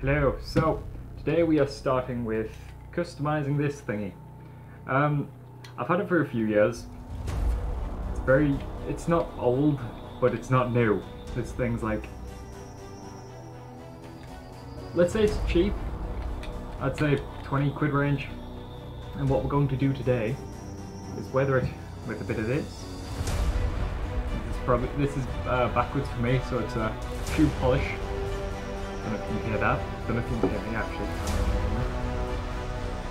Hello, so today we are starting with customizing this thingy. I've had it for a few years. It's not old, but it's not new. This thing's like, let's say it's cheap. I'd say 20 quid range. And what we're going to do today is weather it with a bit of this. This is backwards for me, so it's a shoe polish. I don't know if you can hear that. I don't know if you can hear me actually.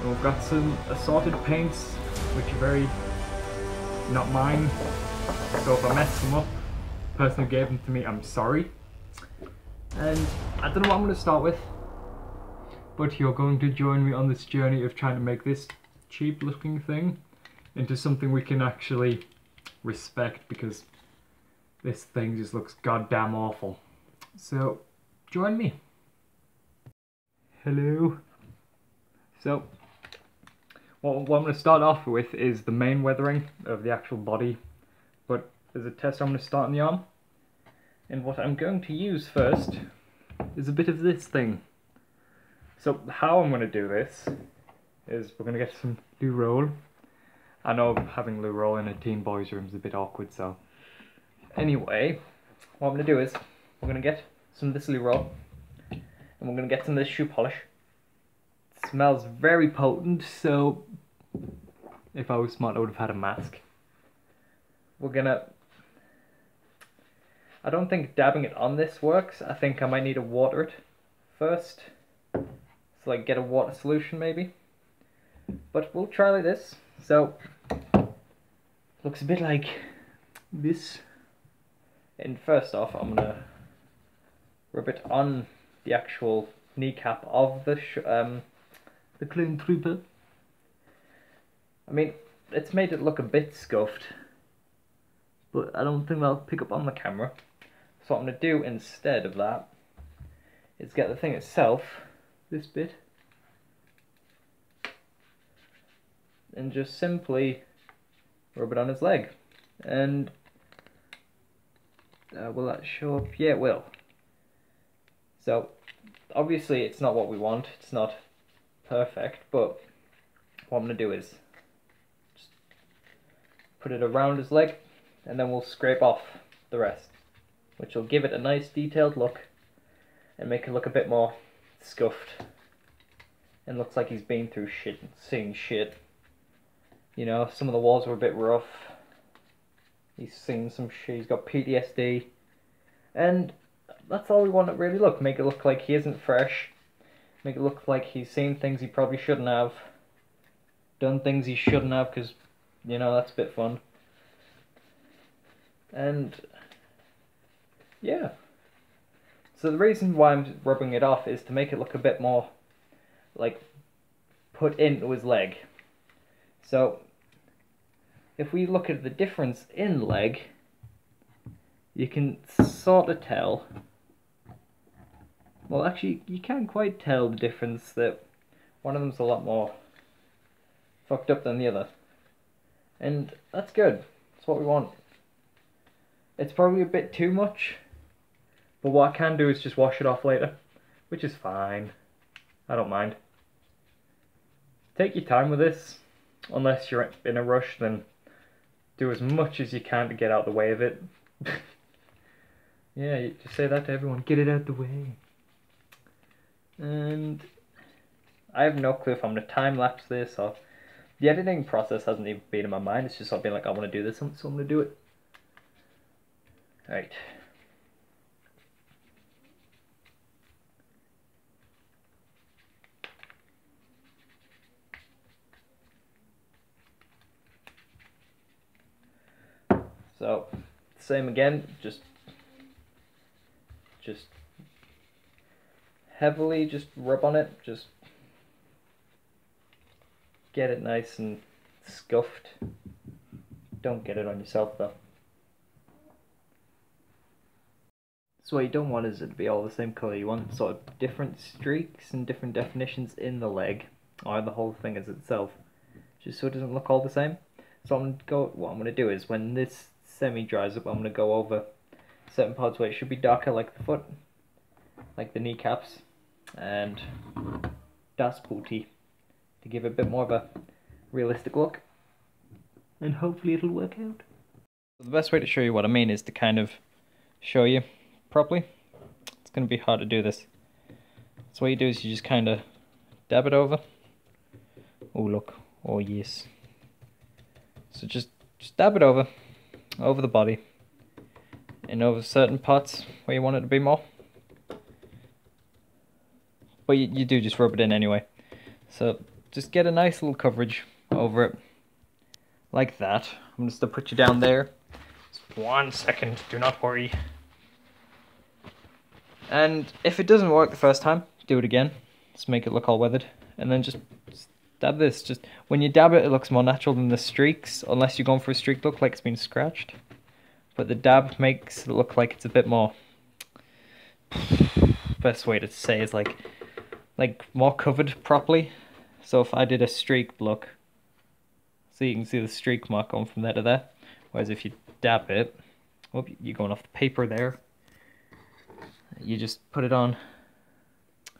And we've got some assorted paints, which are very not mine. So if I mess them up, the person who gave them to me, I'm sorry. And I don't know what I'm going to start with, but you're going to join me on this journey of trying to make this cheap looking thing into something we can actually respect, because this thing just looks goddamn awful. So join me. Hello. So what I'm going to start off with is the main weathering of the actual body, but as a test I'm going to start on the arm. And what I'm going to use first is a bit of this thing. So how I'm going to do this is we're going to get some loo roll. I know having loo roll in a teen boys room is a bit awkward, so anyway, what I'm going to do is we're going to get some of this loo roll and we're going to get some of this shoe polish. It smells very potent, so if I was smart I would have had a mask. We're going to, I don't think dabbing it on this works. I think I might need to water it first. So like get a water solution maybe. But we'll try like this. So looks a bit like this. And first off I'm going to rub it on the actual kneecap of the clean trooper. I mean, it's made it look a bit scuffed, but I don't think that'll pick up on the camera. So what I'm going to do instead of that is get the thing itself, this bit, and just simply rub it on his leg. And will that show up? Yeah, it will. So obviously it's not what we want, it's not perfect, but what I'm going to do is just put it around his leg and then we'll scrape off the rest, which will give it a nice detailed look and make it look a bit more scuffed and looks like he's been through shit and seen shit. You know, some of the walls were a bit rough, he's seen some shit, he's got PTSD, and that's all we want to really look. Make it look like he isn't fresh. Make it look like he's seen things he probably shouldn't have. Done things he shouldn't have, because, you know, that's a bit fun. And yeah. So the reason why I'm rubbing it off is to make it look a bit more like put into his leg. So if we look at the difference in leg, you can sort of tell. Well, actually, you can't quite tell the difference, that one of them's a lot more fucked up than the other. And that's good. That's what we want. It's probably a bit too much, but what I can do is just wash it off later, which is fine. I don't mind. Take your time with this. Unless you're in a rush, then do as much as you can to get out the way of it. Yeah, you just say that to everyone. Get it out the way. And I have no clue if I'm going to time-lapse this, or the editing process hasn't even been in my mind. It's just sort of been like, I want to do this, so I'm going to do it. Alright. So, same again, just heavily just rub on it, just get it nice and scuffed. Don't get it on yourself though. So what you don't want is it to be all the same colour. You want sort of different streaks and different definitions in the leg, or the whole thing as itself, just so it doesn't look all the same. So what I'm going to do is, when this semi-dries up, I'm going to go over certain parts where it should be darker, like the foot, like the kneecaps, and Das Putty to give it a bit more of a realistic look, and hopefully it'll work out. The best way to show you what I mean is to kind of show you properly. It's going to be hard to do this. So what you do is you just kind of dab it over. Oh look, oh yes. So just dab it over the body, and over certain parts where you want it to be more. But you do just rub it in anyway. So just get a nice little coverage over it, like that. I'm just gonna put you down there. Just 1 second, do not worry. And if it doesn't work the first time, do it again. Just make it look all weathered, and then just dab this. Just when you dab it, it looks more natural than the streaks, unless you're going for a streak look like it's been scratched. But the dab makes it look like it's a bit more. Best way to say is like more covered properly. So if I did a streak look, so you can see the streak mark going from there to there. Whereas if you dab it, oh, you're going off the paper there. You just put it on.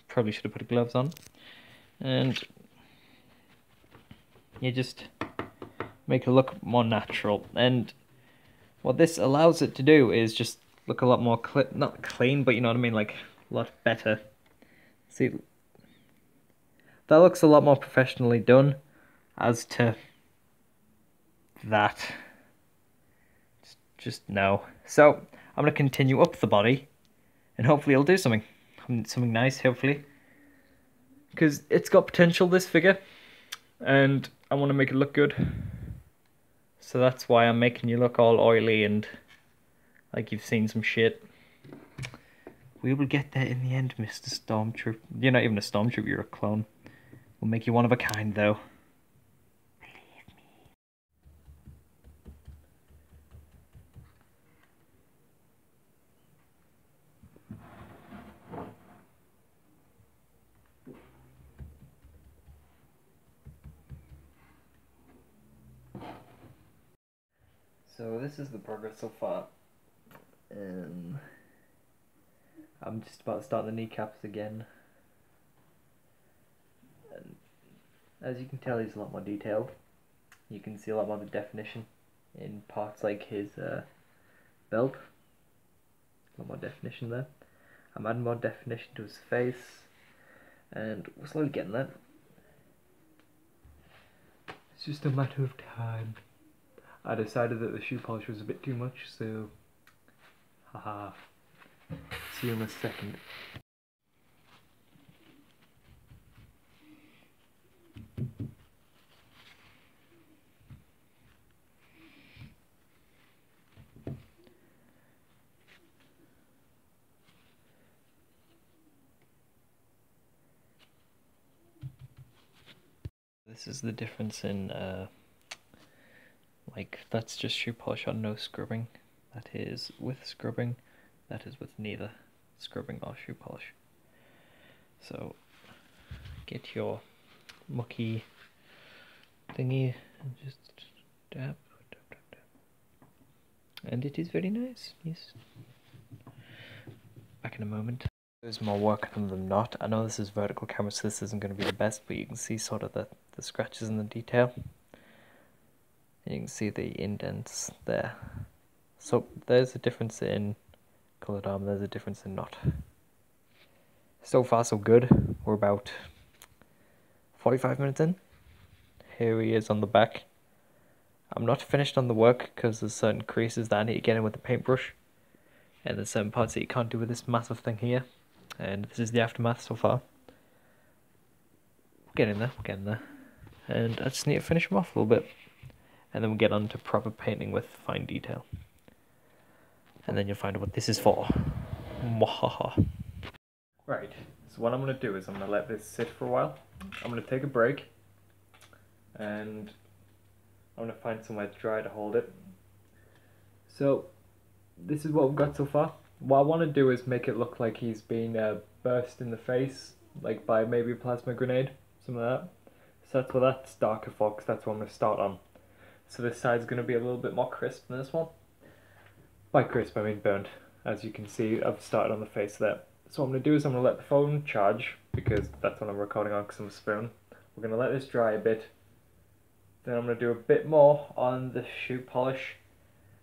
Probably should have put gloves on. And you just make it look more natural. And what this allows it to do is just look a lot more, not clean, but you know what I mean, like a lot better. See, that looks a lot more professionally done as to that. Just no. So I'm going to continue up the body, and hopefully it'll do something nice, hopefully, because it's got potential, this figure, and I want to make it look good. So that's why I'm making you look all oily and like you've seen some shit. We will get there in the end, Mr. Stormtrooper. You're not even a Stormtrooper, you're a clone. We'll make you one of a kind, though. Believe me. So this is the progress so far. I'm just about to start the kneecaps again. And as you can tell, he's a lot more detailed. You can see a lot more of the definition in parts like his belt. A lot more definition there. I'm adding more definition to his face, and we're slowly getting there. It's just a matter of time. I decided that the shoe polish was a bit too much, so haha. See you in a second. This is the difference in like, that's just shoe polish on no scrubbing. That is with scrubbing. That is with neither scrubbing or shoe polish. So get your mucky thingy and just dab, dab, dab, dab. And it is very nice, yes. Back in a moment. There's more work on them not. I know this is vertical camera, so this isn't going to be the best, but you can see sort of the scratches and the detail. And you can see the indents there. So there's a difference in coloured arm, there's a difference in knot. So far so good. We're about 45 minutes in. Here he is on the back. I'm not finished on the work because there's certain creases that I need to get in with the paintbrush. And there's certain parts that you can't do with this massive thing here. And this is the aftermath so far. We're getting there. And I just need to finish them off a little bit. And then we'll get on to proper painting with fine detail. And then you'll find out what this is for. Mwahaha. Right, so what I'm going to do is I'm going to let this sit for a while. I'm going to take a break. And I'm going to find somewhere dry to hold it. So, this is what we've got so far. What I want to do is make it look like he's been burst in the face, like by maybe a plasma grenade, something like that. So that's what that's darker for, because that's what I'm going to start on. So this side's going to be a little bit more crisp than this one. By crisp I mean burnt. As you can see, I've started on the face there. So what I'm going to do is I'm going to let the phone charge because that's what I'm recording on because I'm a spoon. We're going to let this dry a bit. Then I'm going to do a bit more on the shoe polish.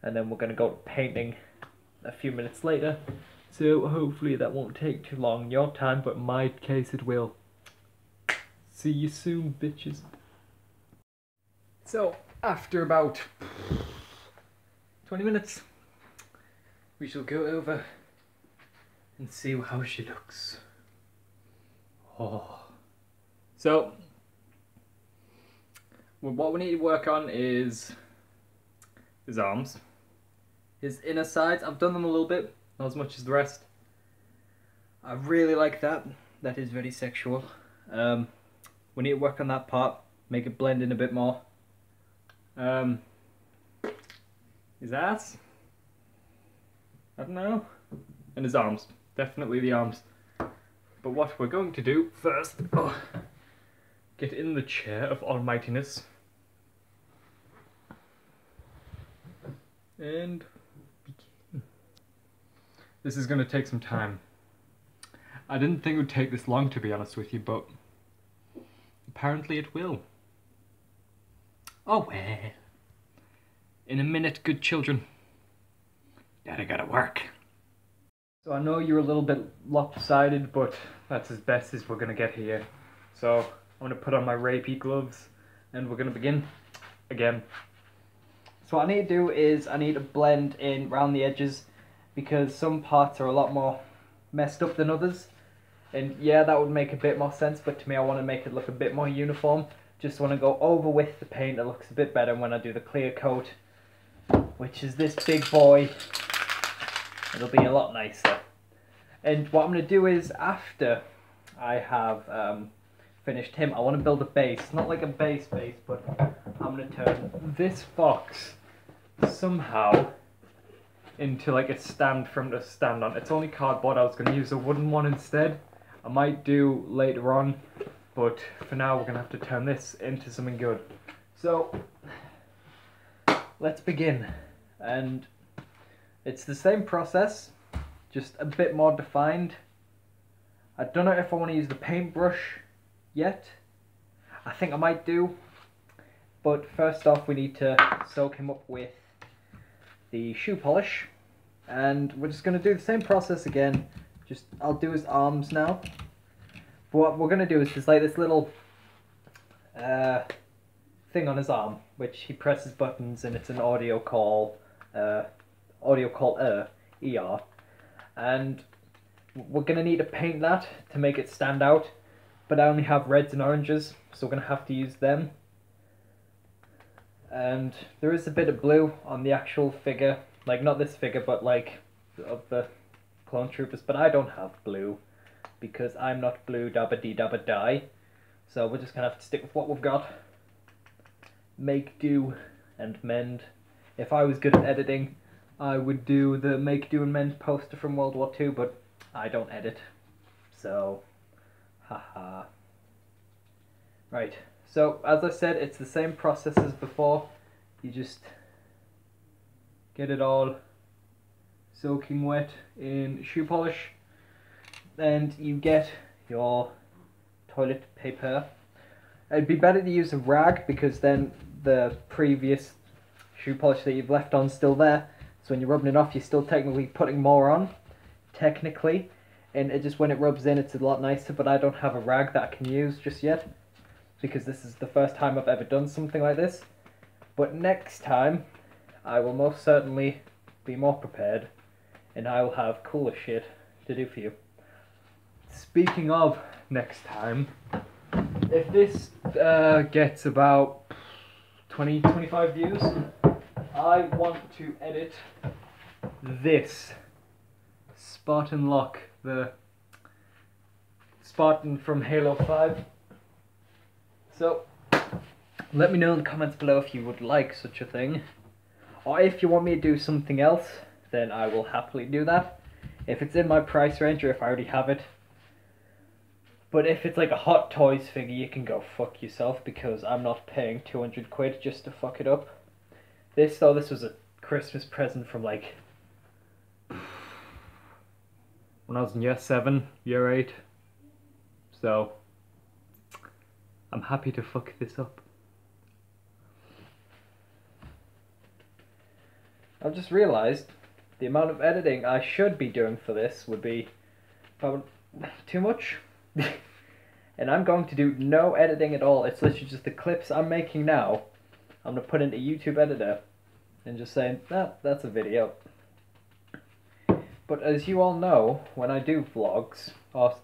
And then we're going to go to painting a few minutes later. So hopefully that won't take too long in your time, but in my case it will. See you soon, bitches. So, after about 20 minutes, we shall go over and see how she looks. Oh. So, what we need to work on is his arms. His inner sides, I've done them a little bit, not as much as the rest. I really like that. That is very sexual. We need to work on that part, make it blend in a bit more. His ass? I don't know. And his arms. Definitely the arms. But what we're going to do first, get in the chair of almightiness. And begin. This is going to take some time. I didn't think it would take this long, to be honest with you, but apparently it will. Oh well. In a minute, good children. Daddy gotta work. So I know you're a little bit lopsided, but that's as best as we're gonna get here. So I'm gonna put on my rapey gloves and we're gonna begin again. So what I need to do is I need to blend in around the edges because some parts are a lot more messed up than others. And yeah, that would make a bit more sense, but to me I want to make it look a bit more uniform. Just want to go over with the paint that looks a bit better when I do the clear coat, which is this big boy. It'll be a lot nicer. And what I'm going to do is, after I have finished him, I want to build a base. Not like a base, but I'm going to turn this box somehow into like a stand for him to stand on. It's only cardboard. I was going to use a wooden one instead. I might do later on, but for now we're going to have to turn this into something good. So let's begin. And it's the same process, just a bit more defined. I don't know if I want to use the paintbrush yet. I think I might do. But first off we need to soak him up with the shoe polish. And we're just going to do the same process again. Just I'll do his arms now. But what we're going to do is just like this little thing on his arm, which he presses buttons and it's an audio call ER. And we're going to need to paint that to make it stand out. But I only have reds and oranges, so we're going to have to use them. And there is a bit of blue on the actual figure. Like, not this figure, but like of the clone troopers. But I don't have blue, because I'm not blue dabba dee dabba die. So we're just going to have to stick with what we've got. Make do and mend. If I was good at editing, I would do the make do and mend poster from World War II, but I don't edit. So, haha. Right, so as I said, it's the same process as before. You just get it all soaking wet in shoe polish. And you get your toilet paper. It'd be better to use a rag because then the previous shoe polish that you've left on still there. So when you're rubbing it off, you're still technically putting more on. Technically. And it just, when it rubs in, it's a lot nicer. But I don't have a rag that I can use just yet, because this is the first time I've ever done something like this. But next time, I will most certainly be more prepared. And I will have cooler shit to do for you. Speaking of next time, if this gets about 20-25 views, I want to edit this Spartan lock, the Spartan from Halo 5. So let me know in the comments below if you would like such a thing, or if you want me to do something else, then I will happily do that if it's in my price range or if I already have it. But if it's like a Hot Toys figure, you can go fuck yourself, because I'm not paying 200 quid just to fuck it up. This was a Christmas present from like when I was in year 7, year 8, So I'm happy to fuck this up. I've just realised the amount of editing I should be doing for this would be probably too much. And I'm going to do no editing at all. It's literally just the clips I'm making now. I'm going to put into YouTube editor and just saying, that's a video. But as you all know, when I do vlogs or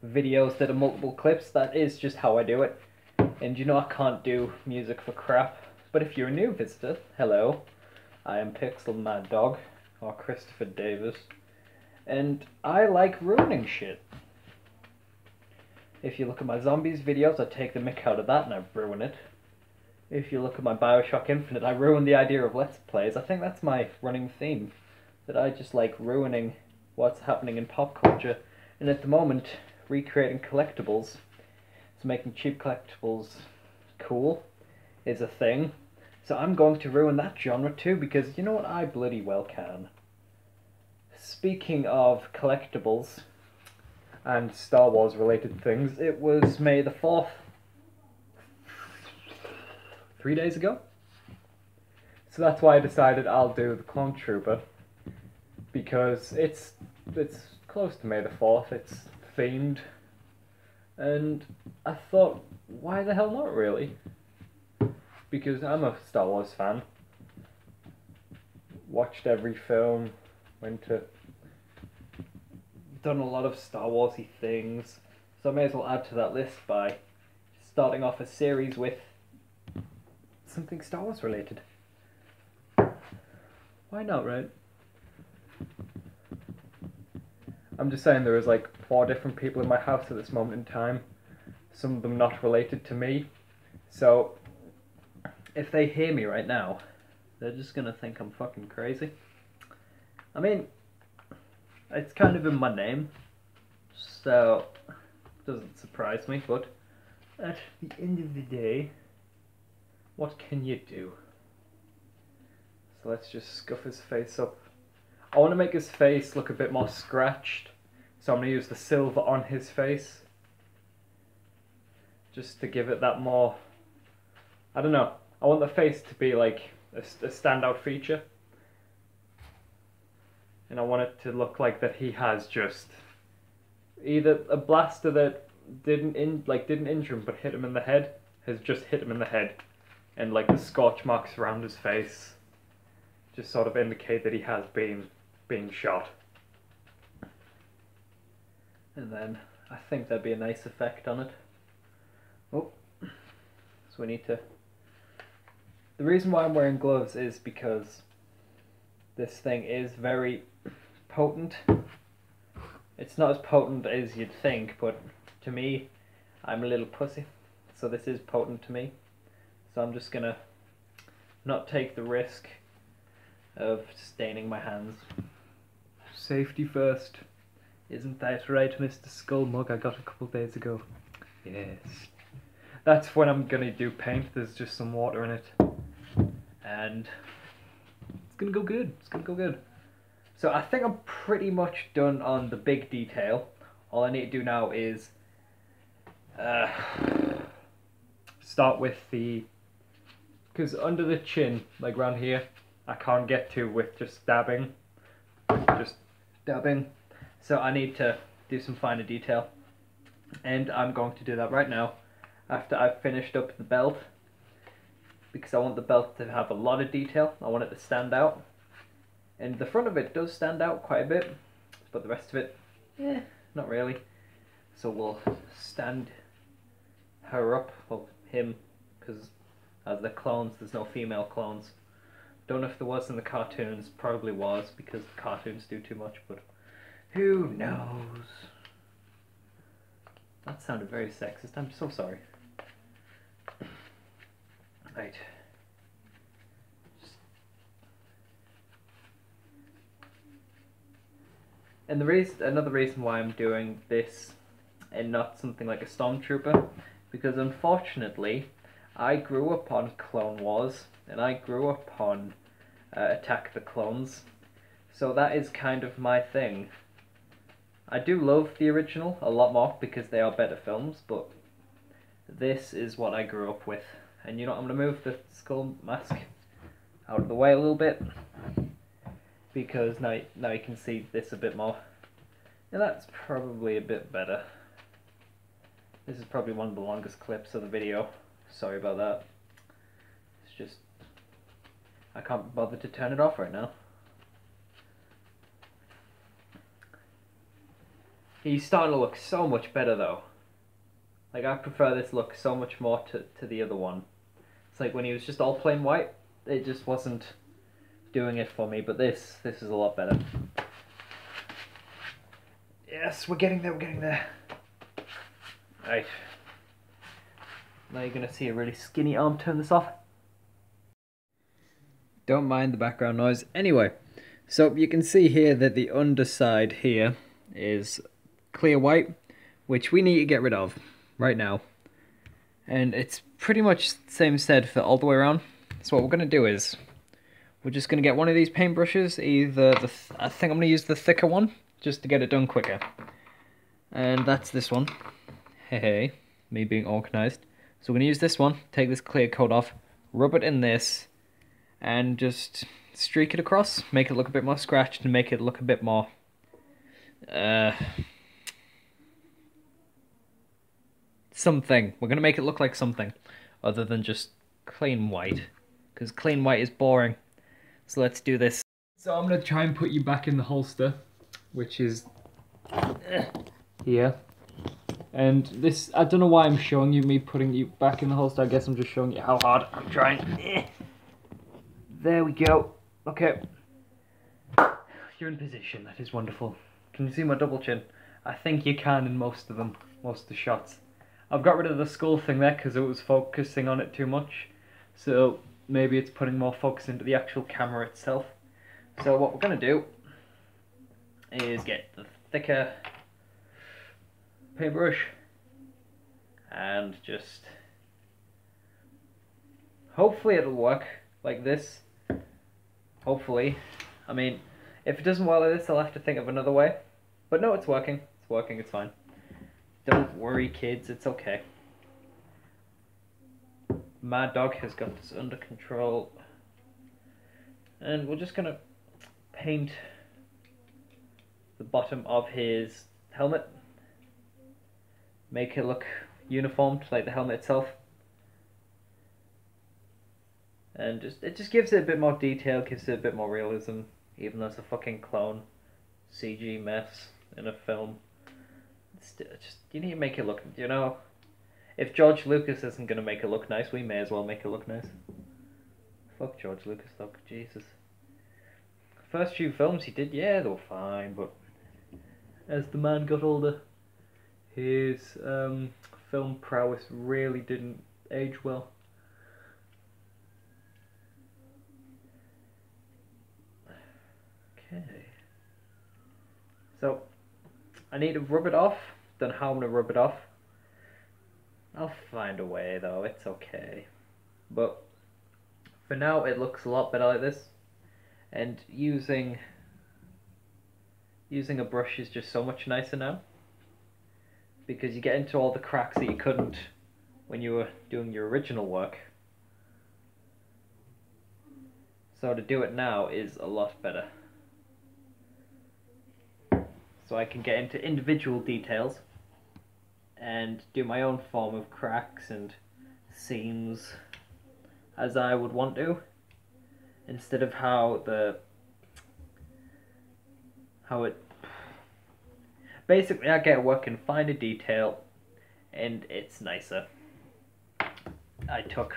videos that are multiple clips, that is just how I do it. And you know I can't do music for crap. But if you're a new visitor, hello. I am Pixel Maddog, or Christopher Davis. And I like ruining shit. If you look at my zombies videos, I take the mick out of that and I ruin it. If you look at my Bioshock Infinite, I ruin the idea of Let's Plays. I think that's my running theme. That I just like ruining what's happening in pop culture. And at the moment, recreating collectibles, so making cheap collectibles cool, is a thing. So I'm going to ruin that genre too, because you know what, I bloody well can. Speaking of collectibles and Star Wars related things, it was May the 4th, 3 days ago. So that's why I decided I'll do the Clone Trooper, because it's close to May the 4th, it's themed, and I thought, why the hell not really? Because I'm a Star Wars fan. Watched every film, done a lot of Star Warsy things, so I may as well add to that list by starting off a series with something Star Wars related. Why not, right? I'm just saying there is like 4 different people in my house at this moment in time, some of them not related to me, so if they hear me right now, they're just gonna think I'm fucking crazy. I mean, it's kind of in my name, so it doesn't surprise me, but at the end of the day, what can you do? So let's just scuff his face up. I want to make his face look a bit more scratched, so I'm going to use the silver on his face, just to give it that more, I don't know, I want the face to be like a standout feature. And I want it to look like that he has just either a blaster that didn't injure him but hit him in the head, has just hit him in the head, and like the scorch marks around his face just sort of indicate that he has been shot. And then I think that'd be a nice effect on it. Oh, so we need to. The reason why I'm wearing gloves is because this thing is very potent. It's not as potent as you'd think, but to me, I'm a little pussy, so this is potent to me. So I'm just gonna not take the risk of staining my hands. Safety first. Isn't that right, Mr. Skull Mug I got a couple days ago? Yes. That's when I'm gonna do paint. There's just some water in it. And it's gonna go good. It's gonna go good. So I think I'm pretty much done on the big detail. All I need to do now is start with the, because under the chin, like around here, I can't get to with just dabbing. So I need to do some finer detail, and I'm going to do that right now after I've finished up the belt, because I want the belt to have a lot of detail. I want it to stand out, and the front of it does stand out quite a bit, but the rest of it, not really. So we'll stand her up, well, him, because as the clones, there's no female clones. Don't know if there was in the cartoons, probably was, because the cartoons do too much, but who knows? That sounded very sexist, I'm so sorry. Right. And another reason why I'm doing this and not something like a Stormtrooper, because unfortunately I grew up on Clone Wars and I grew up on Attack the Clones, so that is kind of my thing. I do love the original a lot more because they are better films, but this is what I grew up with. And you know, I'm going to move the skull mask out of the way a little bit, because now you can see this a bit more. And that's probably a bit better. This is probably one of the longest clips of the video. Sorry about that. It's just, I can't bother to turn it off right now. He's starting to look so much better though. Like, I prefer this look so much more to the other one. It's like when he was just all plain white, it just wasn't doing it for me, but this is a lot better. Yes, we're getting there, we're getting there. Right. Now you're gonna see a really skinny arm. Turn this off. Don't mind the background noise. Anyway, so you can see here that the underside here is clear white, which we need to get rid of right now. And it's pretty much the same said for all the way around. So what we're gonna do is, we're just gonna get one of these paintbrushes, either I think I'm gonna use the thicker one, just to get it done quicker. And that's this one. Hey, me being organized. So we're gonna use this one, take this clear coat off, rub it in this, and just streak it across, make it look a bit more scratched and make it look a bit more something. We're gonna make it look like something other than just clean white, because clean white is boring. So let's do this. So I'm gonna try and put you back in the holster, which is here. And this, I don't know why I'm showing you me putting you back in the holster. I guess I'm just showing you how hard I'm trying. There we go. Okay. You're in position. That is wonderful. Can you see my double chin? I think you can in most of them, most of the shots. I've got rid of the skull thing there because it was focusing on it too much. So maybe it's putting more focus into the actual camera itself. So what we're going to do is get the thicker paintbrush and just, hopefully it'll work like this. Hopefully. I mean, if it doesn't work like this, I'll have to think of another way. But no, it's working. It's working, it's fine. Don't worry, kids, it's okay. Maddog has got this under control. And we're just gonna paint the bottom of his helmet. Make it look uniformed like the helmet itself. And it just gives it a bit more detail, gives it a bit more realism, even though it's a fucking clone CG mess in a film. It's just, you need to make it look, you know, if George Lucas isn't going to make it look nice, we may as well make it look nice. Fuck George Lucas though, Jesus. First few films he did, yeah, they were fine, but as the man got older, his film prowess really didn't age well. Okay. So, I need to rub it off. Don't know how I'm going to rub it off. I'll find a way though, it's okay. But, for now it looks a lot better like this. And using a brush is just so much nicer now. Because you get into all the cracks that you couldn't when you were doing your original work. So to do it now is a lot better. So I can get into individual details and do my own form of cracks and seams as I would want to, instead of how basically I get work and find a detail and it's nicer. I took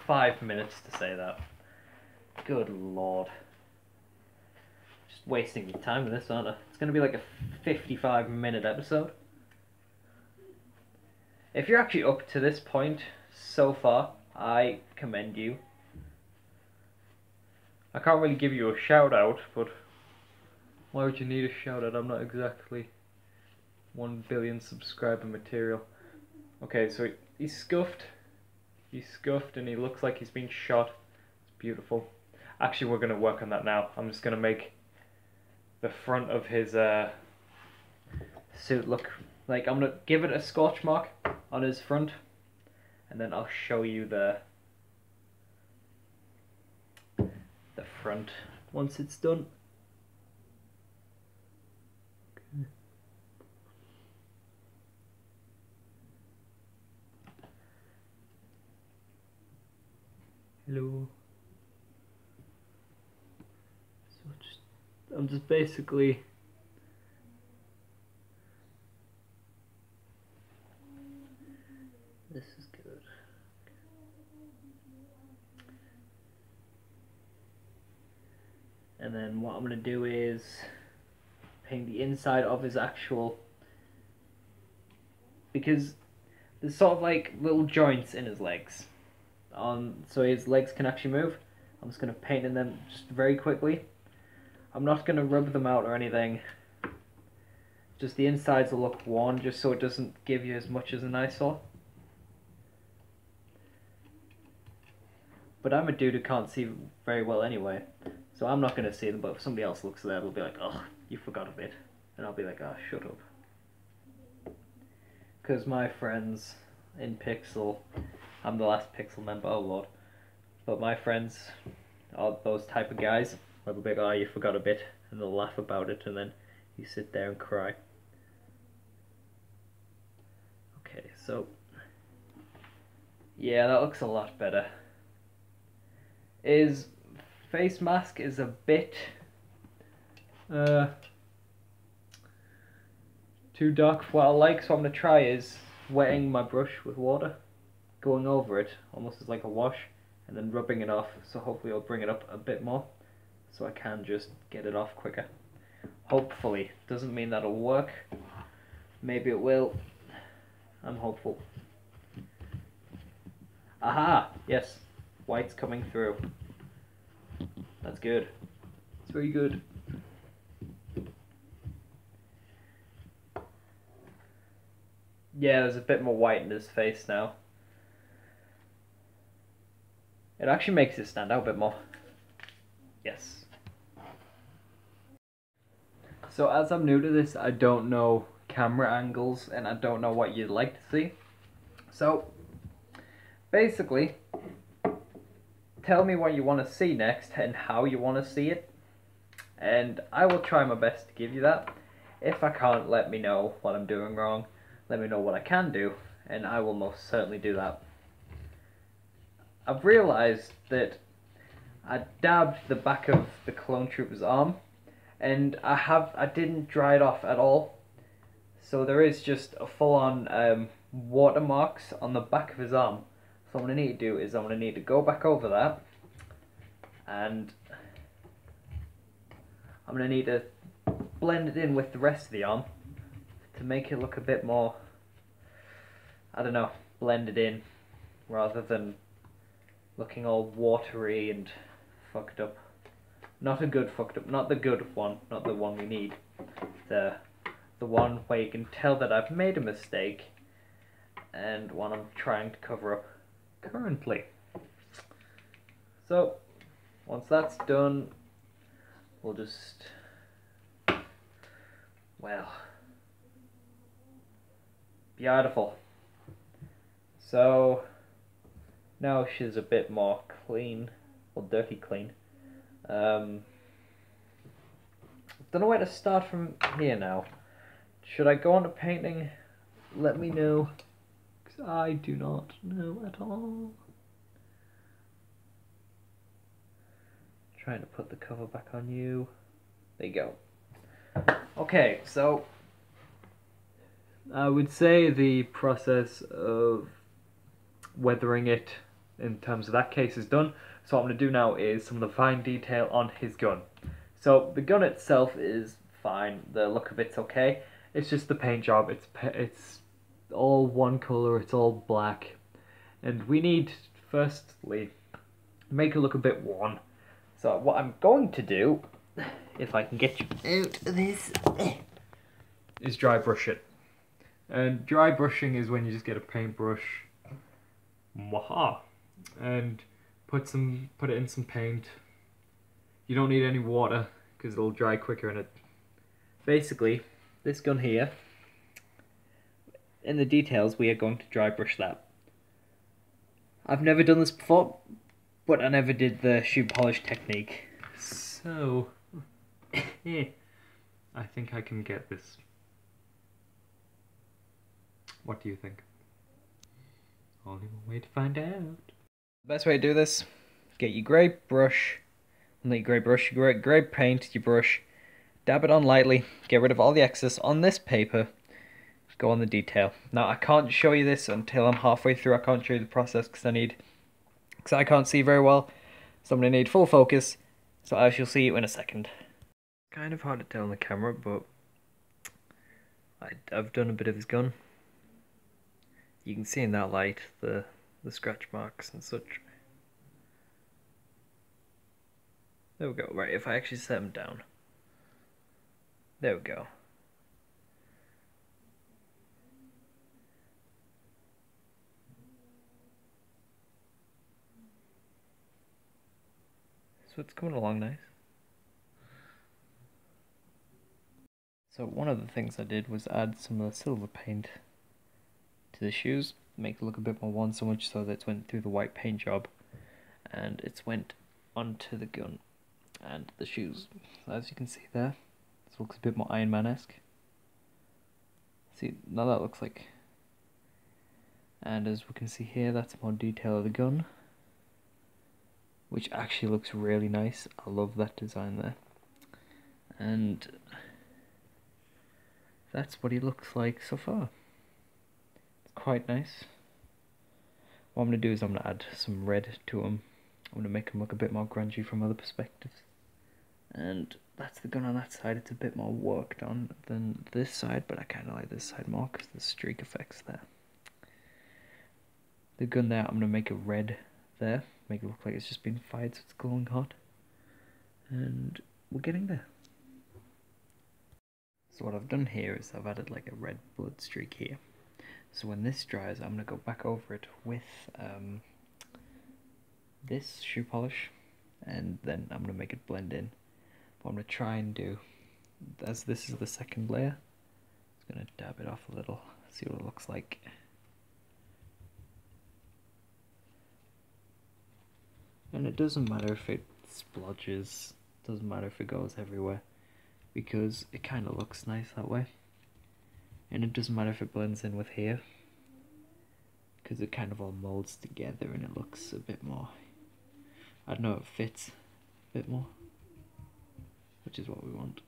5 minutes to say that. Good lord. Just wasting your time with this, aren't I? It's going to be like a 55-minute episode. If you're actually up to this point so far, I commend you. I can't really give you a shout out, but why would you need a shout out? I'm not exactly 1 billion subscriber material. Okay, so he's scuffed. He's scuffed and he looks like he's been shot. It's beautiful. Actually, we're going to work on that now. I'm just going to make the front of his suit look like. I'm gonna give it a scorch mark on his front, and then I'll show you the front once it's done. Okay. Hello. So I'm just basically this is good. And then what I'm going to do is paint the inside of his actual, because there's sort of like little joints in his legs, so his legs can actually move. I'm just going to paint in them just very quickly. I'm not going to rub them out or anything. Just the insides will look worn, just so it doesn't give you as much as an eyesore. But I'm a dude who can't see very well anyway, so I'm not going to see them, but if somebody else looks at that, they'll be like, oh, you forgot a bit. And I'll be like, oh, shut up. Because my friends in Pixel, I'm the last Pixel member, oh lord, but my friends are those type of guys. They'll be like, oh, you forgot a bit, and they'll laugh about it, and then you sit there and cry. Okay, so, yeah, that looks a lot better. His face mask is a bit too dark for what I like, so what I'm going to try is wetting my brush with water, going over it almost as like a wash, and then rubbing it off, so hopefully it'll bring it up a bit more, so I can just get it off quicker. Hopefully. Doesn't mean that'll work. Maybe it will. I'm hopeful. Aha! Yes. White's coming through. That's good. It's very good. Yeah, there's a bit more white in his face now. It actually makes it stand out a bit more. Yes. So as I'm new to this, I don't know camera angles and I don't know what you'd like to see. So basically, tell me what you want to see next and how you want to see it, and I will try my best to give you that. If I can't, let me know what I'm doing wrong, let me know what I can do, and I will most certainly do that. I've realised that I dabbed the back of the Clone Trooper's arm, and I didn't dry it off at all, so there is just a full-on watermarks on the back of his arm. So what I'm going to need to do is I'm going to need to go back over that, and I'm going to need to blend it in with the rest of the arm to make it look a bit more, I don't know, blended in, rather than looking all watery and fucked up. Not a good fucked up, not the good one, not the one we need. The one where you can tell that I've made a mistake and one I'm trying to cover up currently. So once that's done, we'll just, well, beautiful. So now she's a bit more clean, or dirty clean. Don't know where to start from here now. Should I go on to painting? Let me know, because I do not know at all. Trying to put the cover back on you. There you go. Okay, so I would say the process of weathering it in terms of that case is done. So what I'm going to do now is some of the fine detail on his gun. So the gun itself is fine, the look of it's okay. It's just the paint job. It's all one colour, it's all black, and we need firstly make it look a bit worn. So what I'm going to do, if I can get you out of this, is dry brush it. And dry brushing is when you just get a paintbrush, and put it in some paint. You don't need any water because it'll dry quicker in it. Basically, this gun here in the details, we are going to dry brush that. I've never done this before, but I never did the shoe polish technique. So, I think I can get this. What do you think? Only one way to find out. The best way to do this, get your grey brush, your grey paint, your brush, dab it on lightly, get rid of all the excess on this paper, go on the detail. Now I can't show you this until I'm halfway through, I can't show you the process because I can't see very well, so I'm going to need full focus, so I shall see you in a second. Kind of hard to tell on the camera, but I've done a bit of his gun. You can see in that light the scratch marks and such. There we go. Right, if I actually set them down. There we go. So it's coming along nice. So one of the things I did was add some of the silver paint to the shoes, make it look a bit more one, so much so that it went through the white paint job and it's went onto the gun and the shoes. So as you can see there, this looks a bit more Iron Man-esque. See, now that looks like, and as we can see here, that's more detail of the gun, which actually looks really nice. I love that design there. And that's what he looks like so far. It's quite nice. What I'm going to do is I'm going to add some red to him. I'm going to make him look a bit more grungy from other perspectives. And that's the gun on that side. It's a bit more worked on than this side, but I kind of like this side more because the streak effects there. The gun there, I'm going to make it red there. Make it look like it's just been fired so it's glowing hot. And we're getting there. So what I've done here is I've added like a red blood streak here. So when this dries, I'm going to go back over it with this shoe polish, and then I'm going to make it blend in. What I'm going to try and do, as this is the second layer, I'm going to dab it off a little, see what it looks like. And it doesn't matter if it splodges, doesn't matter if it goes everywhere, because it kind of looks nice that way. And it doesn't matter if it blends in with here, because it kind of all molds together and it looks a bit more, I don't know, it fits a bit more, which is what we want.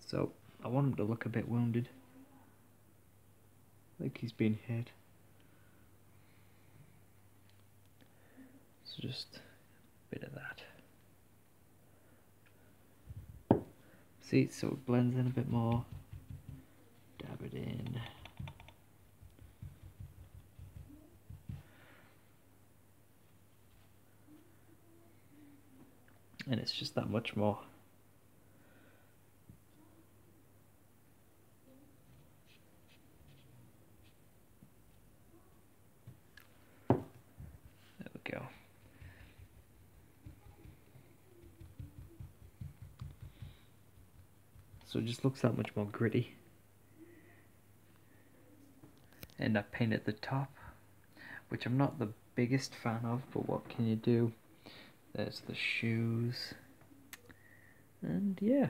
So I want him to look a bit wounded, like he's been hit. So just a bit of that. See, so it blends in a bit more. Dab it in. And it's just that much more. There we go. So it just looks that much more gritty. And I painted the top, which I'm not the biggest fan of, but what can you do? There's the shoes. And yeah.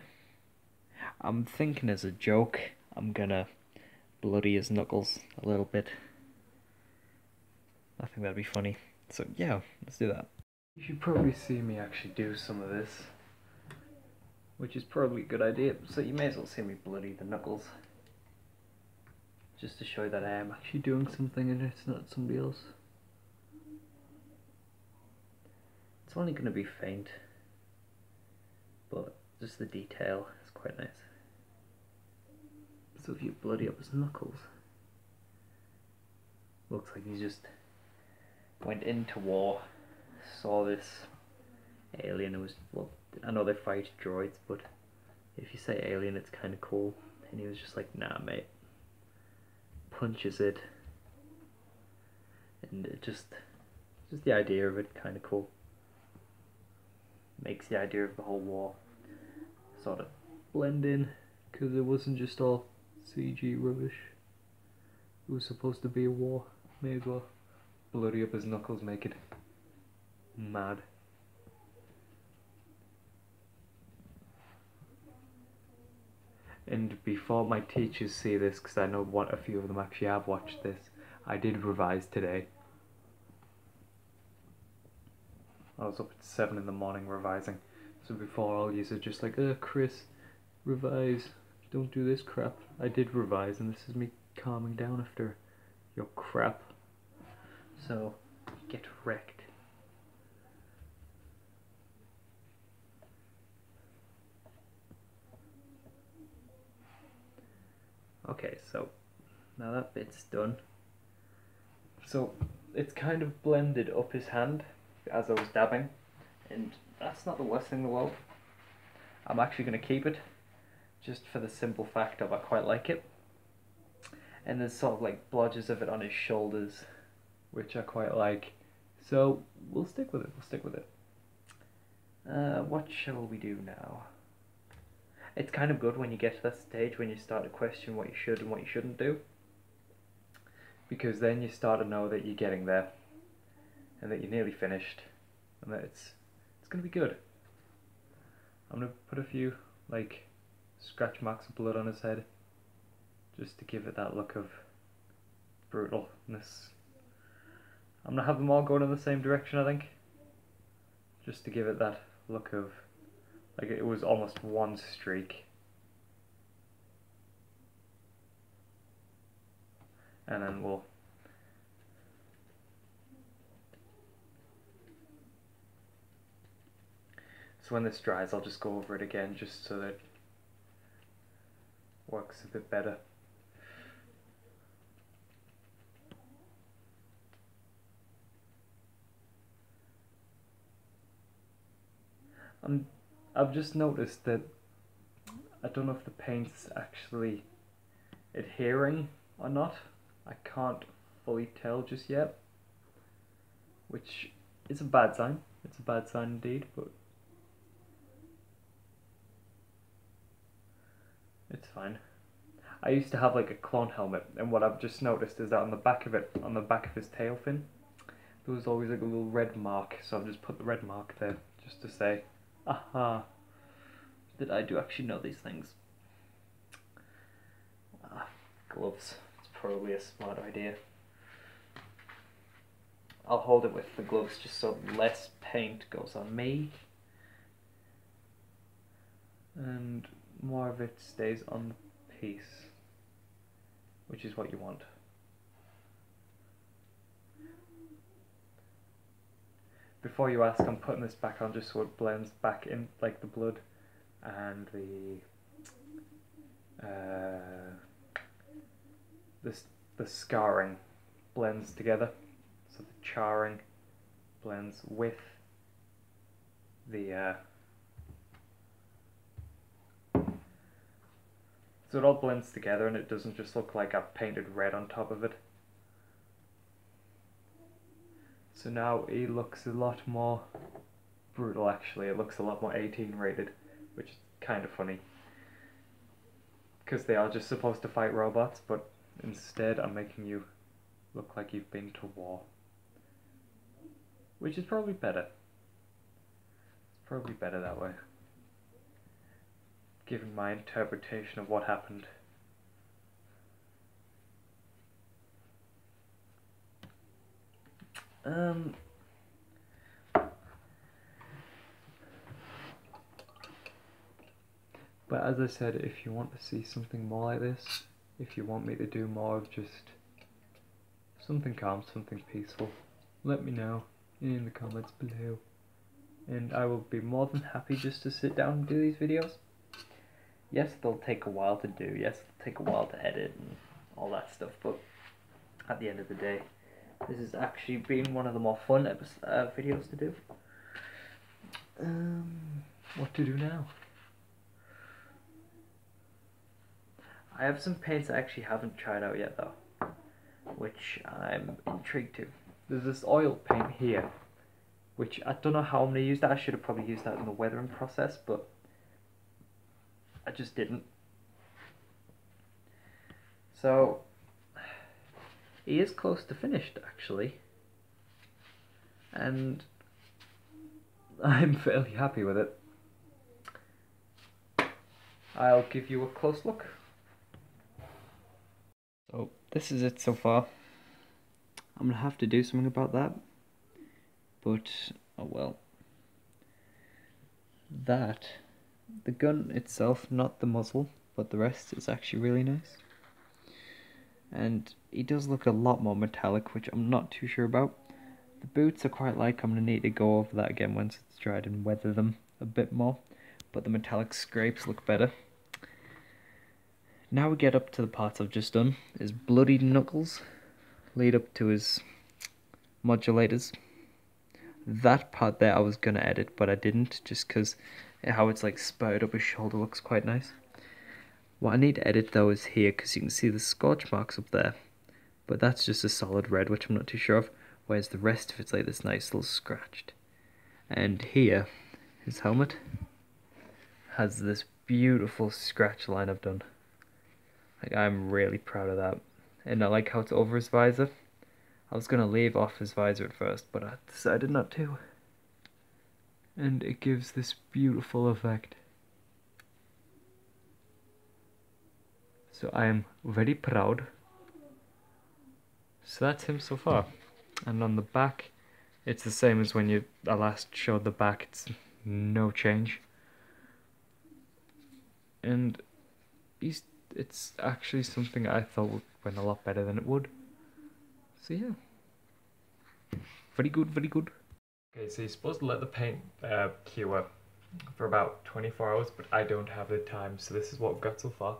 I'm thinking as a joke, I'm gonna bloody his knuckles a little bit. I think that'd be funny. So yeah, let's do that. You should probably see me actually do some of this, which is probably a good idea. So you may as well see me bloody the knuckles, just to show that I am actually doing something and it's not somebody else. It's only going to be faint, but just the detail is quite nice. So if you bloody up his knuckles, looks like he just went into war, saw this alien. It was, well, I know they fight droids, but if you say alien, it's kind of cool. And he was just like, nah, mate. Punches it, and it just the idea of it kind of cool. Makes the idea of the whole war sort of blend in because it wasn't just all CG rubbish. It was supposed to be a war. May as well bloody up his knuckles, make it mad. And before my teachers see this, because I know a few of them actually have watched this, I did revise today. I was up at 7 in the morning revising. So before all yous are just like, Chris, revise, don't do this crap. I did revise, and this is me calming down after your crap. So, get wrecked. Okay, so now that bit's done. So it's kind of blended up his hand as I was dabbing, and that's not the worst thing in the world. I'm actually going to keep it just for the simple fact of I quite like it. And there's sort of like blotches of it on his shoulders, which I quite like. So we'll stick with it, we'll stick with it. What shall we do now? It's kind of good when you get to that stage when you start to question what you should and what you shouldn't do. Because then you start to know that you're getting there. And that you're nearly finished. And that it's going to be good. I'm going to put a few like scratch marks of blood on his head. Just to give it that look of brutalness. I'm going to have them all going in the same direction, I think. Just to give it that look of, like it was almost one streak. And then we'll so when this dries, I'll just go over it again just so that it works a bit better. I've just noticed that I don't know if the paint's actually adhering or not. I can't fully tell just yet, which is a bad sign. It's a bad sign indeed, but it's fine. I used to have like a clone helmet, and what I've just noticed is that on the back of it, on the back of his tail fin, there was always like a little red mark, so I've just put the red mark there just to say, aha, that I do actually know these things. Gloves. It's probably a smart idea. I'll hold it with the gloves just so less paint goes on me. And more of it stays on the piece, which is what you want. Before you ask, I'm putting this back on just so it blends back in, like the blood and the scarring blends together. So the charring blends with the so it all blends together and it doesn't just look like I've painted red on top of it. So now he looks a lot more brutal actually. It looks a lot more 18 rated, which is kind of funny. Because they are just supposed to fight robots, but instead I'm making you look like you've been to war. Which is probably better. It's probably better that way, given my interpretation of what happened. But as I said, if you want to see something more like this, if you want me to do more of just something calm, something peaceful, let me know in the comments below. And I will be more than happy just to sit down and do these videos. Yes, they'll take a while to do, yes, they'll take a while to edit and all that stuff, but at the end of the day, this has actually been one of the more fun videos to do. What to do now? I have some paints I actually haven't tried out yet though, which I'm intrigued to. There's this oil paint here, which I don't know how I'm going to use that. I should have probably used that in the weathering process, but I just didn't. So he is close to finished actually, and I'm fairly happy with it. I'll give you a close look. So this is it so far. I'm gonna have to do something about that, but oh well. The gun itself, not the muzzle, but the rest is actually really nice. And he does look a lot more metallic, which I'm not too sure about. The boots are quite like, I'm gonna need to go over that again once it's dried and weather them a bit more, but the metallic scrapes look better. Now we get up to the parts I've just done. His bloodied knuckles lead up to his modulators. That part there I was gonna edit, but I didn't, just because how it's like spurred up his shoulder looks quite nice. What I need to edit though is here, because you can see the scorch marks up there, but that's just a solid red, which I'm not too sure of, whereas the rest of it's like this nice little scratched. And here, his helmet has this beautiful scratch line I've done. Like, I'm really proud of that. And I like how it's over his visor. I was gonna leave off his visor at first, but I decided not to. And it gives this beautiful effect. So I am very proud. So that's him so far. And on the back, it's the same as when I last showed the back. It's no change. And it's actually something I thought went a lot better than it would. So yeah. Very good, very good. Okay, so you're supposed to let the paint cure for about 24 hours, but I don't have the time, so this is what we've got so far.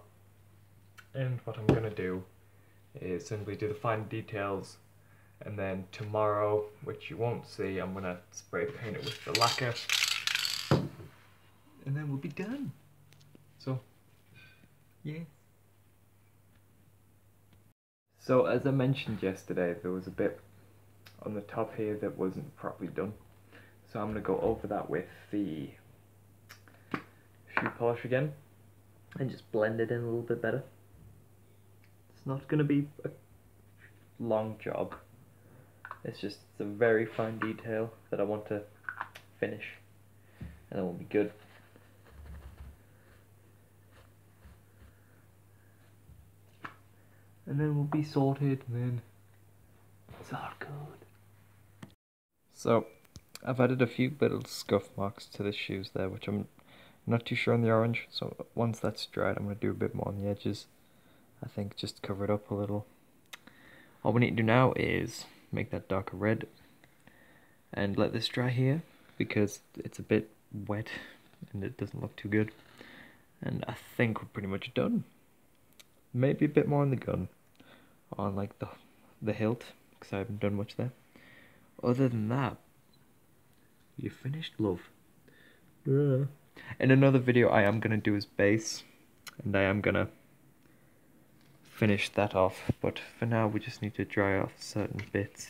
And what I'm gonna do is simply do the fine details, and then tomorrow, which you won't see, I'm gonna spray paint it with the lacquer, and then we'll be done. So, yeah. So as I mentioned yesterday, there was a bit on the top here that wasn't properly done. So I'm going to go over that with the shoe polish again and just blend it in a little bit better. It's not going to be a long job. It's a very fine detail that I want to finish, and then we'll be good. And then we'll be sorted, and then it's all good. So I've added a few little scuff marks to the shoes there, which I'm not too sure on the orange, so once that's dried I'm going to do a bit more on the edges. I think just cover it up a little. All we need to do now is make that darker red and let this dry here, because it's a bit wet and it doesn't look too good. And I think we're pretty much done. Maybe a bit more on the gun, on like the hilt, because I haven't done much there. Other than that, you finished, love. Yeah. In another video I am going to do his base, and I am going to finish that off, but for now we just need to dry off certain bits.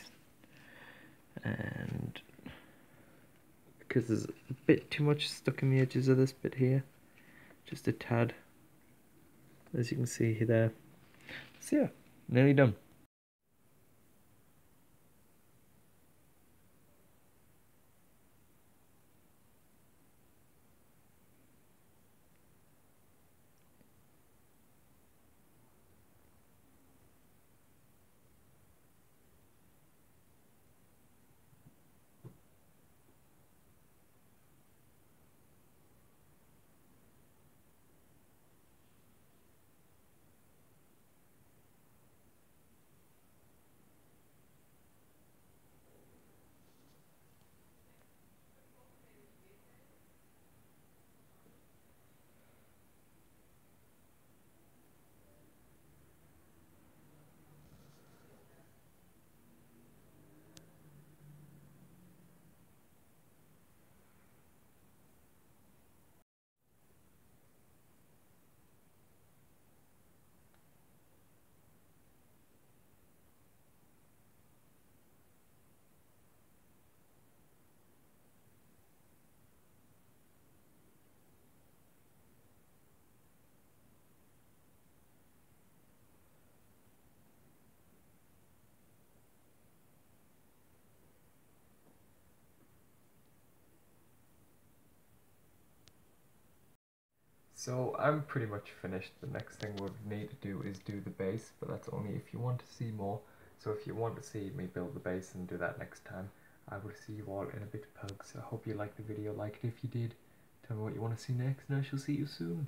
And because there's a bit too much stuck in the edges of this bit here, just a tad, as you can see there. So yeah, nearly done. So I'm pretty much finished. The next thing we'll need to do is do the base, but that's only if you want to see more. So if you want to see me build the base and do that next time, I will see you all in a bit, pugs. I hope you liked the video. Like it if you did. Tell me what you want to see next, and I shall see you soon.